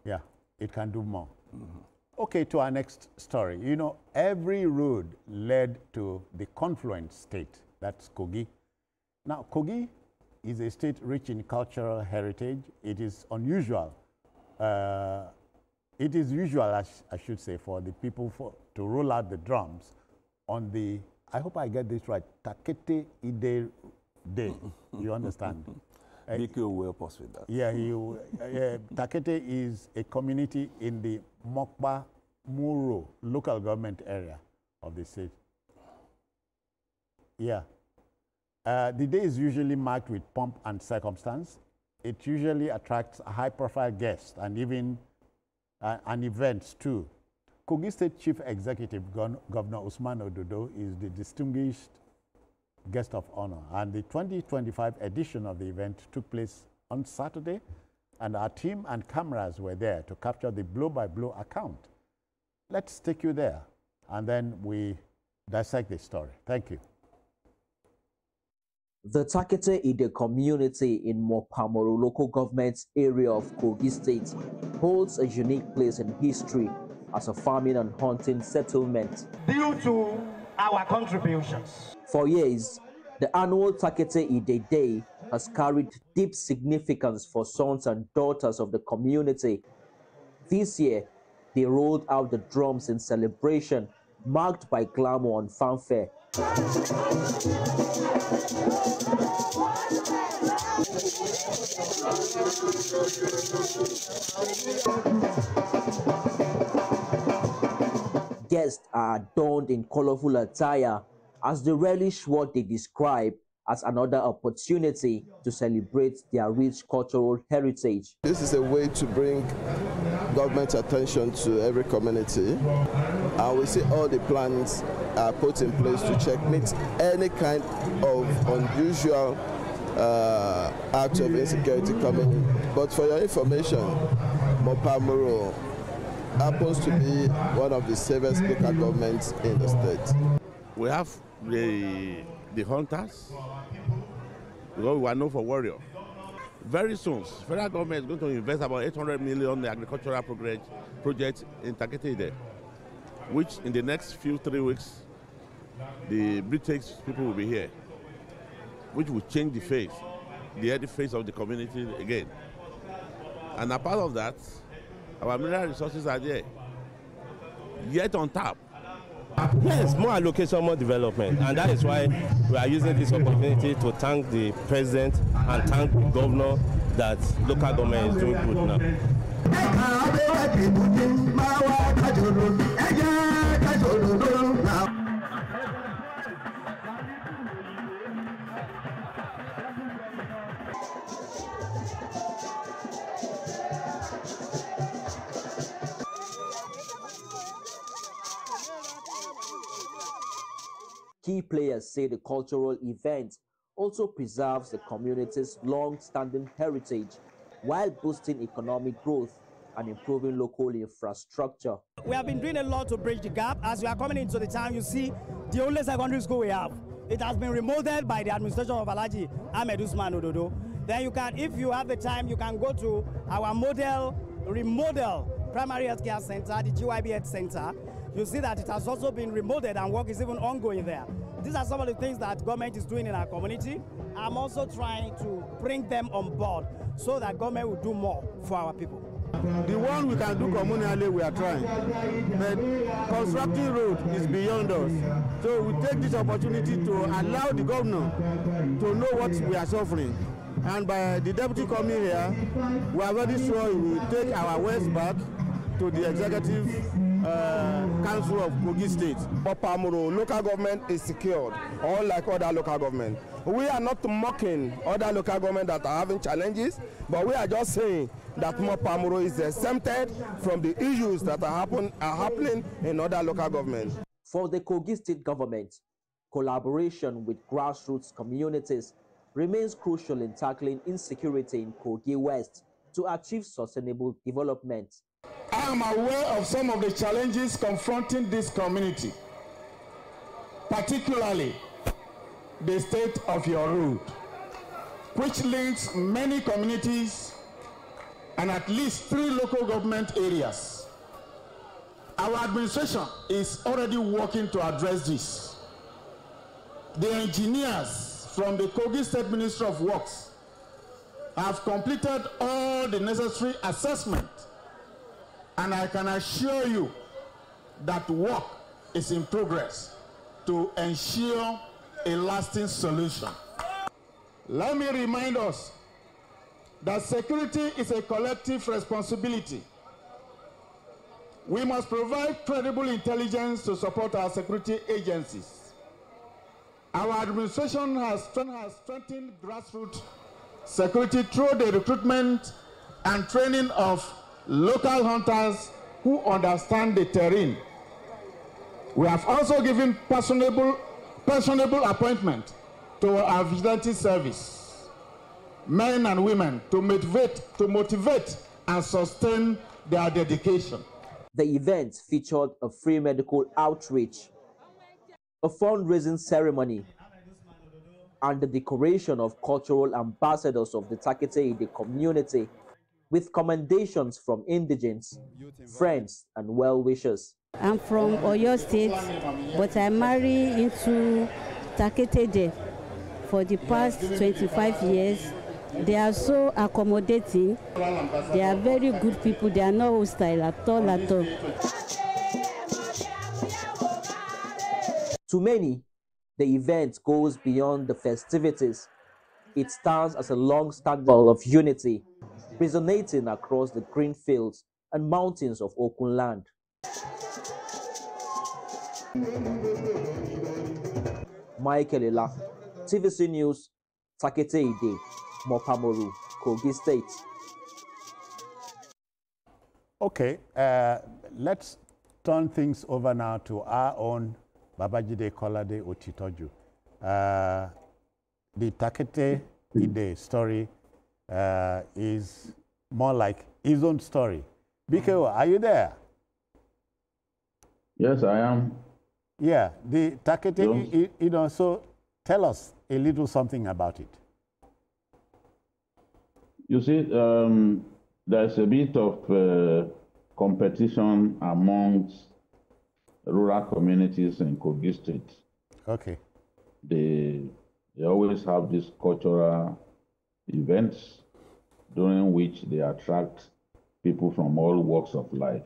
Yeah, it can do more. Okay, to our next story. You know, every road led to the confluent state, that's Kogi. Now, Kogi is a state rich in cultural heritage. It is unusual. It is usual, I should say, for the people to roll out the drums on the, I hope I get this right, Takete-Ide Day. You understand? BQ will pause with that. Yeah, Takete is a community in the Mokpa Muro local government area of the state. Yeah. The day is usually marked with pomp and circumstance. It usually attracts high-profile guests and even and events too. Kogi State Chief Executive Governor Usman Ododo is the distinguished guest of honor, and the 2025 edition of the event took place on Saturday, and our team and cameras were there to capture the blow-by-blow account. Let's take you there, and then we dissect the story. Thank you. The Takete-Ide community in Mopamoro local government area of Kogi State holds a unique place in history as a farming and hunting settlement. Due to our contributions. For years, the annual Takete-Ide Day has carried deep significance for sons and daughters of the community. This year, they rolled out the drums in celebration, marked by glamour and fanfare. Guests are adorned in colorful attire as they relish what they describe as another opportunity to celebrate their rich cultural heritage. This is a way to bring government attention to every community, and we see all the plans are put in place to checkmate any kind of unusual act of insecurity coming in. But for your information, Mopamoro happens to be one of the safest local governments in the state. We have the hunters, because we are known for warrior. Very soon, federal government is going to invest about 800 million in the agricultural project in Takete-Ide, which in the next 3 weeks, the British people will be here, which will change the face, the face of the community again. And a part of that, our mineral resources are there, yet on tap. Yes, more allocation, more development, and that is why we are using this opportunity to thank the president and thank the governor that local government is doing good now. Key players say the cultural event also preserves the community's long-standing heritage while boosting economic growth and improving local infrastructure. We have been doing a lot to bridge the gap. As we are coming into the town, you see the only secondary school we have. It has been remodeled by the administration of Alhaji Ahmed Usman Ododo. Then you can, if you have the time, you can go to our remodel primary healthcare center, the GYB Health Center. You see that it has also been remodeled and work is even ongoing there. These are some of the things that government is doing in our community. I'm also trying to bring them on board so that government will do more for our people. The one we can do communally, we are trying. But constructing road is beyond us. So we take this opportunity to allow the governor to know what we are suffering. And by the deputy coming here, we are very sure we will take our words back to the executive council of Kogi State. Mopamoro local government is secured, unlike other local government. We are not mocking other local government that are having challenges, but we are just saying that Mopamoro is exempted from the issues that are happening in other local governments. For the Kogi State government, collaboration with grassroots communities remains crucial in tackling insecurity in Kogi West to achieve sustainable development. I am aware of some of the challenges confronting this community, particularly the state of your road, which links many communities and at least 3 local government areas. Our administration is already working to address this. The engineers from the Kogi State Ministry of Works have completed all the necessary assessment, and I can assure you that work is in progress to ensure a lasting solution. Let me remind us that security is a collective responsibility. We must provide credible intelligence to support our security agencies. Our administration has strengthened grassroots security through the recruitment and training of local hunters who understand the terrain. We have also given personable appointment to our vigilante service, men and women, to motivate and sustain their dedication. The event featured a free medical outreach, a fundraising ceremony, and the decoration of cultural ambassadors of the Takete-Ide community with commendations from indigents, friends, and well-wishers. I'm from Oyo State, but I married into Takete-Ide for the past 25 years. They are so accommodating. They are very good people. They are not hostile at all, at all. To many, the event goes beyond the festivities. It stands as a long-standing symbol of unity, resonating across the green fields and mountains of Okun land. Michael Ila, TVC News, Takete-Ide, Mopamoru, Kogi State. Okay, let's turn things over now to our own Babajide Kolade Otitoju. The Takete-Ide story is more like his own story. BKO, are you there? Yes, I am. Yeah, the Takete, you know, so tell us a little something about it. You see, there's a bit of competition amongst rural communities in Kogi State. Okay. They always have these cultural events during which they attract people from all walks of life.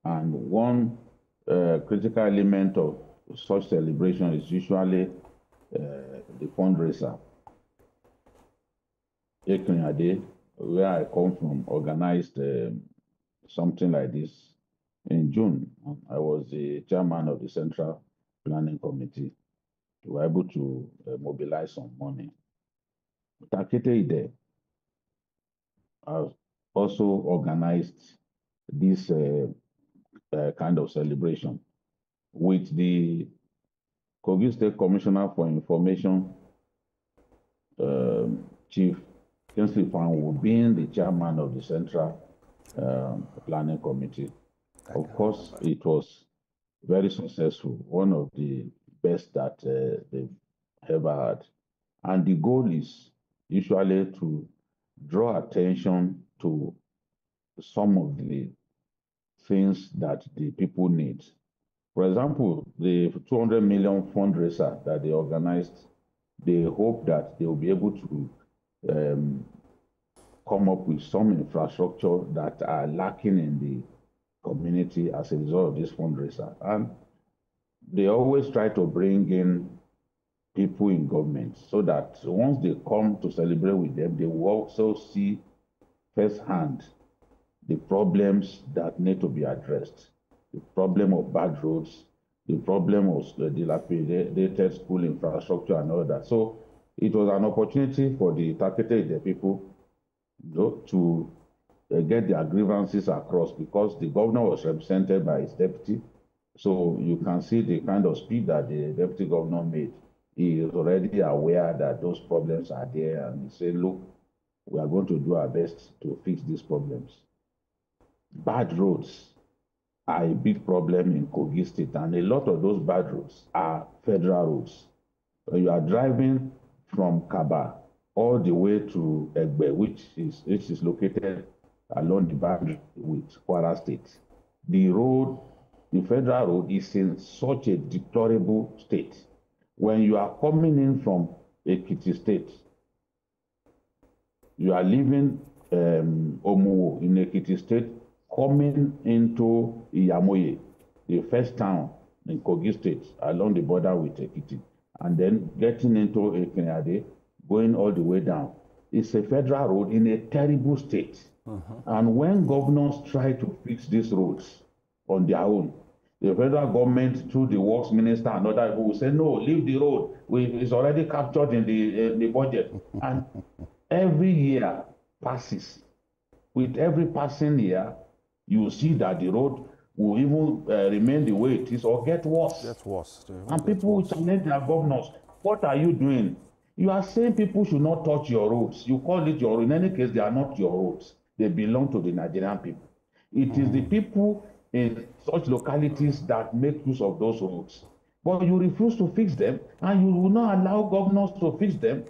And one critical element of such celebration is usually the fundraiser. Takete-Ide, where I come from, organized something like this in June. I was the chairman of the Central Planning Committee. We were able to mobilize some money. Takete-Ide has also organized this kind of celebration with the Kogi State Commissioner for Information, Chief Kingsley Fanwu, being the chairman of the Central Planning Committee. Of course, it was very successful, one of the best that they've ever had. And the goal is usually to draw attention to some of the things that the people need. For example, the 200 million fundraiser that they organized, they hope that they will be able to come up with some infrastructure that are lacking in the community as a result of this fundraiser. And they always try to bring in people in government so that once they come to celebrate with them, they will also see firsthand the problems that need to be addressed. The problem of bad roads, the problem of the dilapidated school infrastructure and all that. So it was an opportunity for the Takete-Ide people to get their grievances across, because the governor was represented by his deputy. So you can see the kind of speed that the deputy governor made. He is already aware that those problems are there, and he said, look, we are going to do our best to fix these problems. Bad roads are a big problem in Kogi State, and a lot of those bad roads are federal roads. When you are driving from Kaba all the way to Egbe, which is located along the boundary with Kwara State. The road, the federal road, is in such a deplorable state. When you are coming in from Ekiti State, you are leaving Omuwo in Ekiti State, coming into Iyamoye, the first town in Kogi State, along the border with Ekiti, and then getting into Takete-Ide, going all the way down. It's a federal road in a terrible state. And when governors try to fix these roads on their own, the federal government, through the works minister and other people, will say, no, leave the road. It's already captured in the budget. And every year passes. With every passing year, you see that the road will even remain the way it is or get worse. Get worse. And people will challenge their governors. What are you doing? You are saying people should not touch your roads. You call it your road. In any case, they are not your roads. They belong to the Nigerian people. It is the people in such localities that make use of those roads. But you refuse to fix them, and you will not allow governors to fix them,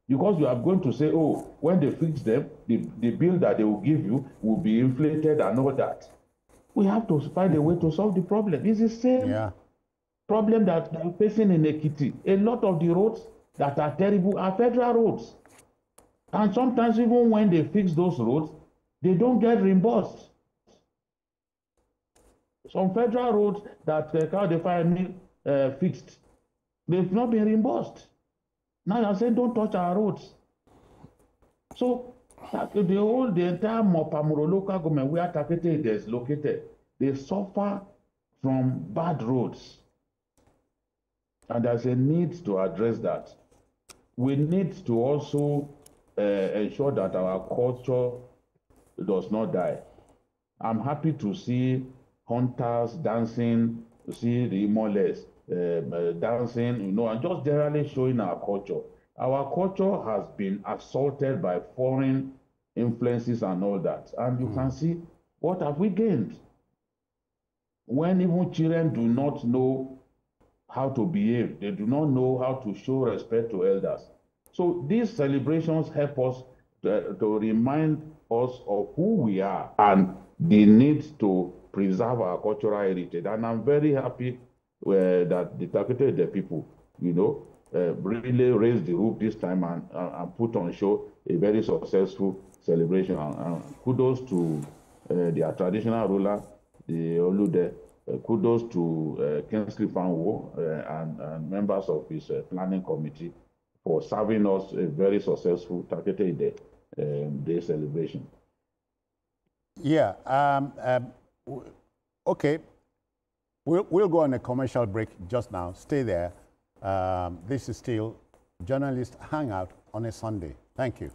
because you are going to say, oh, when they fix them, the bill that they will give you will be inflated and all that. We have to find a way to solve the problem. It's the same problem that we are facing in Ekiti. A lot of the roads that are terrible are federal roads. And sometimes even when they fix those roads, they don't get reimbursed. Some federal roads that Takete-Ide fixed, they've not been reimbursed. Now you're saying don't touch our roads. So the entire Mopamuro local government where Takete-Ide is located, they suffer from bad roads. And there's a need to address that. We need to also ensure that our culture does not die. I'm happy to see hunters dancing, to see the Imoles dancing, and just generally showing our culture. Our culture has been assaulted by foreign influences and all that. And you can see, what have we gained? When even children do not know how to behave, they do not know how to show respect to elders. So these celebrations help us to remind us of who we are and the need to preserve our cultural heritage. And I'm very happy that the Takete-Ide people, really raised the roof this time and put on show a very successful celebration. And kudos to their traditional ruler, the Olude. Kudos to Kingsley Fanwo and members of his planning committee for serving us a very successful Takete-Ide Day celebration. Yeah. Okay. We'll go on a commercial break just now. Stay there. This is still Journalist Hangout on a Sunday. Thank you.